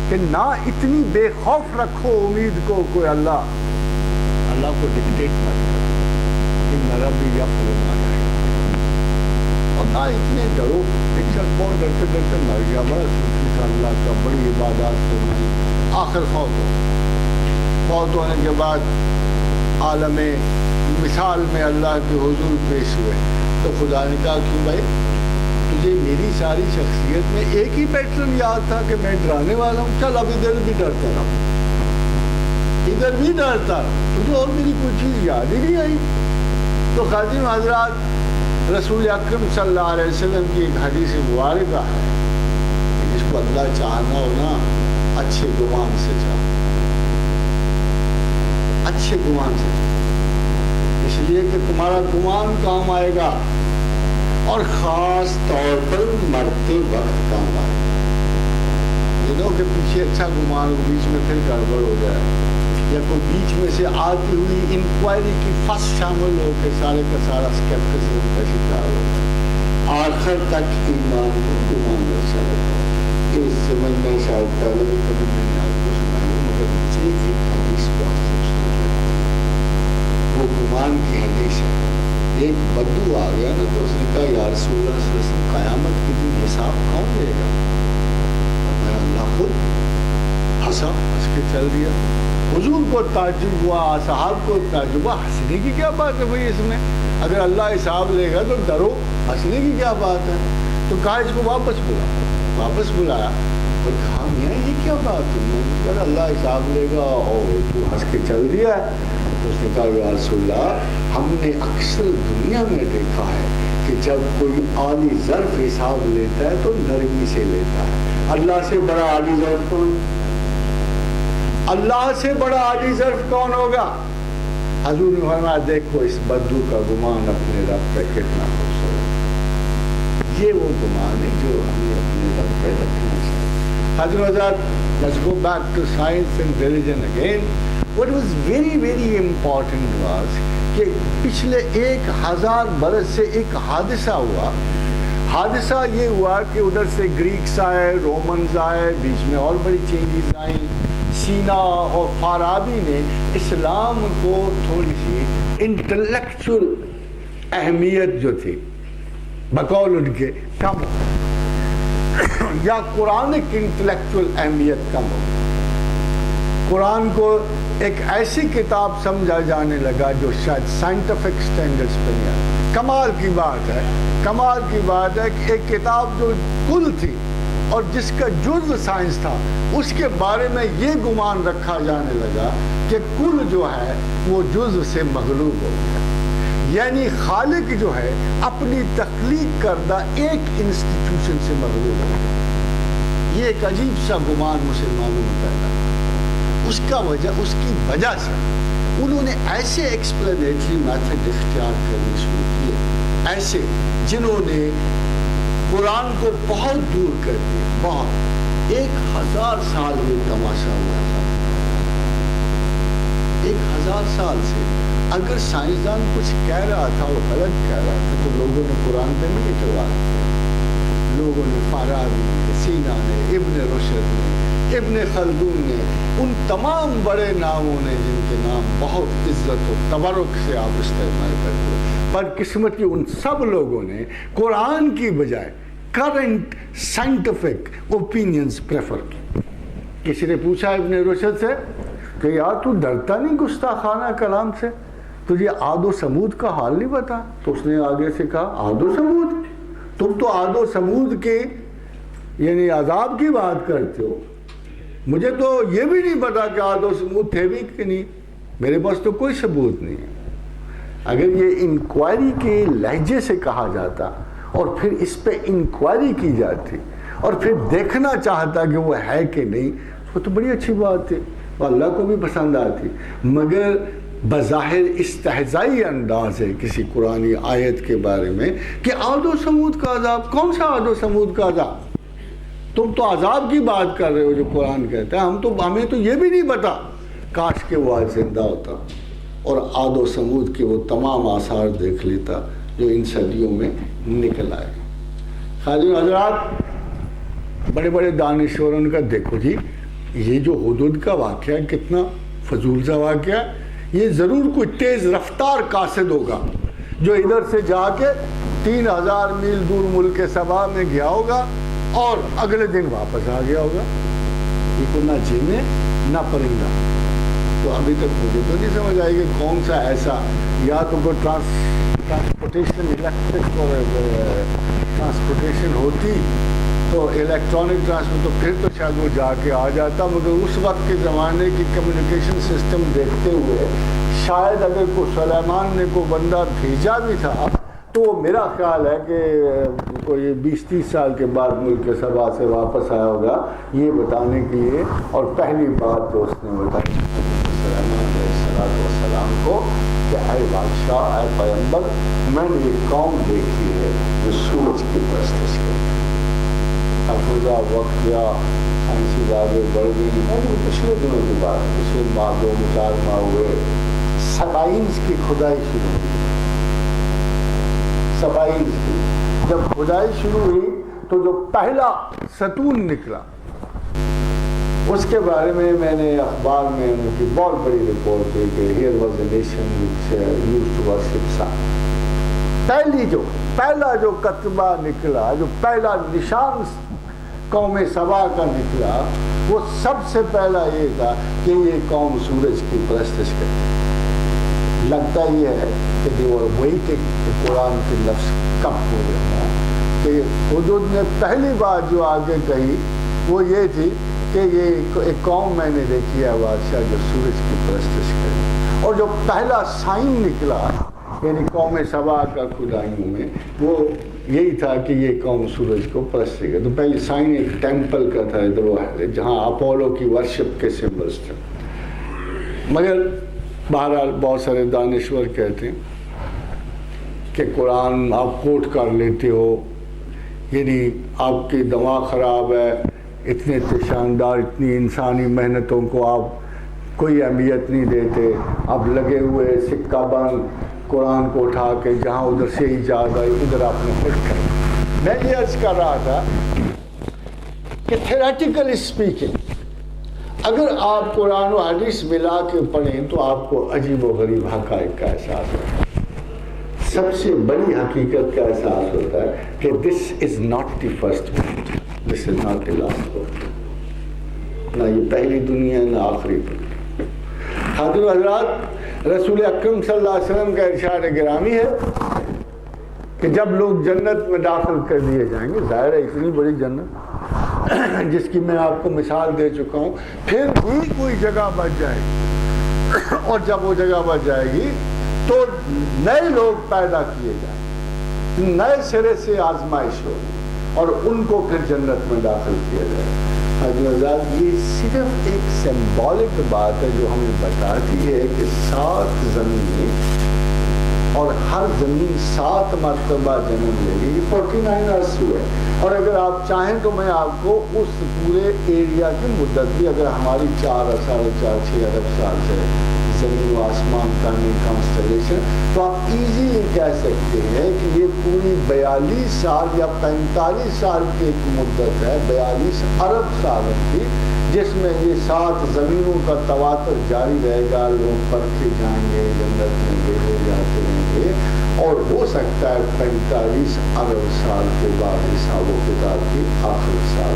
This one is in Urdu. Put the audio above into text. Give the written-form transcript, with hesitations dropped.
کہ نہ اتنی بے خوف رکھو امید کو کوئی اللہ کو ڈکٹیٹ مت کرو، ان ربی یفعل ما یشاء، اور نہ اتنے ڈرو۔ ایک شخص بہت ڈرتے ڈرتے مر گیا، بڑا صوفی تھا، اللہ کا بڑی عبادات فرمائی، آخر فوت ہونے کے بعد عالم مثال میں اللہ کے حضور پیش ہوئے تو خدا نے کہا کہ بھائی تجھے میری ساری شخصیت میں ایک ہی پیٹرن یاد تھا کہ میں ڈرانے والا ہوں، چل اب ادھر بھی ڈرتا رہا، ادھر بھی ڈرتا رہا، تجھے اور میری کوئی چیز یاد ہی نہیں آئی۔ تو خادم حضرات، رسول اکرم صلی اللہ علیہ وسلم کی ایک حدیث مبارکہ ہے کہ جس کو اللہ چاہنا ہو نا، اچھے گمان سے چاہو، اچھے گمان سے، اس لیے کہ تمہارا گمان کام آئے گا اور خاص طور پر مرتے وقت کام آئے گا۔ یہ نہ کہ پیچھے اچھا گمان ہو، بیچ میں پھر گڑبڑ ہو جائے، یا کوئی بیچ میں سے آتی ہوئی انکوائری کی فس شامل ہو کے سارے کا سارا اسکیپٹسزم کا شکار ہو جائے۔ آخر تک ایمان کو گمان اچھا لگتا ہے، اس سمجھنا شاید پہلے بھی کبھی میں نے آپ کو سنائی ہو، مگر مجھے ایک حدیث بہت خوبصورت لگتی، وہ گمان کی حدیث ہے۔ ایک بدو آ گیا نا تو اس نے کہا یا رسول اللہ صلی اللہ علیہ وسلم، قیامت کے دن حساب کون دے گا؟ میں اللہ خود ہنسا، ہنس کے چل دیا۔ حضور کو تعجب ہوا، صحاب کو تعجب ہوا، ہنسنے کی کیا بات ہے بھائی اس میں؟ اگر اللہ حساب لے گا تو ڈرو، ہنسنے کی کیا بات ہے؟ تو کہا اس کو واپس بلایا اور کہا میاں یہ کیا بات ہے؟ اگر اللہ حساب لے گا اور تو ہنس کے چل دیا ہے۔ تو اس نے کہا یا رسول اللہ، ہم نے اکثر دنیا میں دیکھا ہے کہ جب کوئی عالی ظرف حساب لیتا ہے تو نرمی سے لیتا ہے۔ اللہ سے بڑا عالی ظرف کون؟ اللہ سے بڑا عالی ظرف کون ہوگا؟ حضور نے فرمایا دیکھو اس بدو کا گمان اپنے رب پہ کتنا خوبصورت، یہ وہ گمان ہے جو ہمیں اپنے رب پہ رکھنا چاہیے۔ حضرت let's go back to science and religion again. What was very very important was کہ پچھلے 1000 برس سے ایک حادثہ ہوا۔ حادثہ یہ ہوا کہ ادھر سے گریکس آئے، رومنز آئے، بیچ میں اور بڑی چینجز آئیں۔ سینا اور فارابی نے اسلام کو تھوڑی سی انٹلیکچول اہمیت جو تھی بقول ان کے کم یا قرآنک انٹلیکچول اہمیت کم ہو۔ قرآن کو ایک ایسی کتاب سمجھا جانے لگا جو شاید سائنٹیفک سٹینڈرڈز پہ نہیں آتی۔ کمال کی بات ہے کہ ایک کتاب جو کل تھی اور جس کا جزء سائنس تھا، اس کے بارے میں یہ گمان رکھا جانے لگا کہ کل جو ہے وہ جزء سے مغلوب ہو گیا، یعنی خالق جو ہے اپنی تخلیق کردہ ایک انسٹیٹیوشن سے مغلوب ہو گیا۔ یہ ایک عجیب سا گمان مسلمانوں میں پیدا ہوا۔ اس کی وجہ سے انہوں نے ایسے ایکسپلینیٹری میتھڈ اختیار کرنے شروع کیے، ایسے جنہوں نے قرآن کو بہت دور کر دیا، بہت۔ 1000 سال یہ تماشا ہوا تھا۔ 1000 سال سے اگر سائنسدان کچھ کہہ رہا تھا، وہ غلط کہہ رہا تھا، تو لوگوں نے قرآن پہ نہیں اعتبار کیا۔ لوگوں نے فارابی نے، سینا نے، ابن رشد نے، ابن خلدون نے، ان تمام بڑے ناموں نے جن کے نام بہت عزت و تبرک سے آپ استعمال کرتے ہو، بدقسمتی ان سب لوگوں نے قرآن کی بجائے کرنٹ سائنٹیفک اوپینینز پریفر کی۔ کسی نے پوچھا ابن رشد سے کہ یار تو ڈرتا نہیں گستاخانہ کلام سے، تجھے عاد و سمود کا حال نہیں پتا؟ تو اس نے آگے سے کہا عاد و سمود؟ تم تو عاد و سمود کے یعنی عذاب کی بات کرتے ہو، مجھے تو یہ بھی نہیں پتا کہ عاد و سمود تھے بھی کہ نہیں، میرے پاس تو کوئی ثبوت نہیں ہے۔ اگر یہ انکوائری کے لہجے سے کہا جاتا اور پھر اس پہ انکوائری کی جاتی اور پھر دیکھنا چاہتا کہ وہ ہے کہ نہیں، وہ تو بڑی اچھی بات تھی، وہ اللہ کو بھی پسند آتی۔ مگر بظاہر استہزائی انداز ہے کسی قرآنی آیت کے بارے میں کہ عاد و سمود کا عذاب، کون سا عاد و سمود کا عذاب؟ تم تو عذاب کی بات کر رہے ہو جو قرآن کہتا ہے، ہمیں تو یہ بھی نہیں پتا۔ کاش کہ وہ آج زندہ ہوتا اور عاد و سمود کے وہ تمام آثار دیکھ لیتا جو ان صدیوں میں نکل آئے۔ خادم حضرات، بڑے بڑے دانشوروں کا دیکھو جی، یہ جو حدود کا واقعہ کتنا فضول سا واقعہ، یہ ضرور کوئی تیز رفتار قاصد ہوگا جو ادھر سے جا کے 3000 میل دور ملک سبا میں گیا ہوگا اور اگلے دن واپس آ گیا ہوگا. یہ کوئی نہ جن ہے نہ پرندہ. تو ابھی تک مجھے تو نہیں سمجھ آئی کہ کون سا ایسا، یا تو کوئی ٹرانسپورٹیشن الیکٹرک اور ٹرانسپورٹیشن ہوتی تو الیکٹرانک ٹرانسپورٹ، تو پھر تو شاید وہ جا کے آ جاتا. مگر اس وقت کے زمانے کی کمیونیکیشن سسٹم دیکھتے ہوئے شاید اگر کوئی سلیمان نے کوئی بندہ بھیجا بھی تھا تو میرا خیال ہے کہ کوئی 20-30 سال کے بعد ملک سبا سے واپس آیا ہوگا یہ بتانے کے لیے. اور پہلی بات تو اس نے بتائی سلیمان علیہ السلام کو کہ اے بادشاہ، اے پیغمبر، میں نے ایک قوم دیکھی ہے جو سورج کی پرستش کرتی ہے. افروزہ وقت یا سائنسی آگے بڑھ گئی. پچھلے دنوں کی بات، پچھلے ماہ 2-4 ماہ ہوئے، سبائنز کی کھدائی شروع ہوئی. سبائنز کی جب کھدائی شروع ہوئی تو جو پہلا ستون نکلا اس کے بارے میں نے اخبار میں ان کی بہت بڑی رپورٹ دی کہ here was a nation which used to worship sun. پہلا جو کتبہ نکلا، جو پہلا نشان قوم سبا کا نکلا، وہ سب سے پہلا یہ تھا کہ یہ قوم سورج کی پرستش کرتی. لگتا یہ ہے کہ they were waiting کہ قرآن کے لفظ کب ہو جاتا ہے. کہ حدود نے پہلی بات جو آگے کہی وہ یہ تھی کہ یہ ایک قوم میں نے دیکھی ہے بادشاہ جو سورج کی پرستش کرے. اور جو پہلا سائن نکلا یعنی قوم سبا کا کھدائیوں میں وہ یہی تھا کہ یہ قوم سورج کو پرست کرے. تو پہلی سائن ایک ٹیمپل کا تھا ادھر جہاں اپولو کی ورشپ کے سمبلس تھے. مگر بہرحال بہت سارے دانشور کہتے ہیں کہ قرآن آپ کوٹ کر لیتے ہو، یعنی آپ کی دماغ خراب ہے، اتنے شاندار اتنی انسانی محنتوں کو آپ کوئی اہمیت نہیں دیتے، اب لگے ہوئے سکہ بند قرآن کو اٹھا کے جہاں ادھر سے ایجاد آئی ادھر آپ نے فٹ کر. میں یہ عرض کر رہا تھا کہ تھیوریٹیکل اسپیکنگ اگر آپ قرآن و حدیث ملا کے پڑھیں تو آپ کو عجیب و غریب حقائق کا احساس ہوتا ہے. سب سے بڑی حقیقت کا احساس ہوتا ہے کہ this is not the first world, this is not the last world. نہ یہ پہلی دنیا ہے نہ آخری دنیا. حضرت حضرات رسول اکرم صلی اللہ علیہ وسلم کا ارشاد گرامی ہے کہ جب لوگ جنت میں داخل کر دیے جائیں گے، ظاہر ہے اتنی بڑی جنت جس کی میں آپ کو مثال دے چکا ہوں، پھر بھی کوئی جگہ بچ جائے گی. اور جب وہ جگہ بچ جائے گی تو نئے لوگ پیدا کیے جائیں، نئے سرے سے آزمائش ہوگی اور ان کو پھر جنت میں داخل کیا جائے. حضرت یہ صرف ایک سمبولک بات ہے جو ہمیں بتاتی ہے کہ 7 زمینیں اور ہر زمین 7 مرتبہ جنم لے گی. 49 عرص ہوئے. اور اگر آپ چاہیں تو میں آپ کو اس پورے ایریا کی مدت بھی، اگر ہماری 4.5-6 ارب سال سے زمین و آسمان کا کانسٹلیشن، تو آپ ایزیلی کہہ سکتے ہیں کہ یہ پوری 42 سال یا 45 سال کی ایک مدت ہے، 42 ارب سالوں کی، جس میں یہ 7 زمینوں کا تواتر جاری رہے گا. لوگ پرکھے جائیں گے، جنت میں بھیجے جاتے رہیں گے. اور ہو سکتا ہے 45 ارب سال کے بعد حساب و کتاب کی آخری سال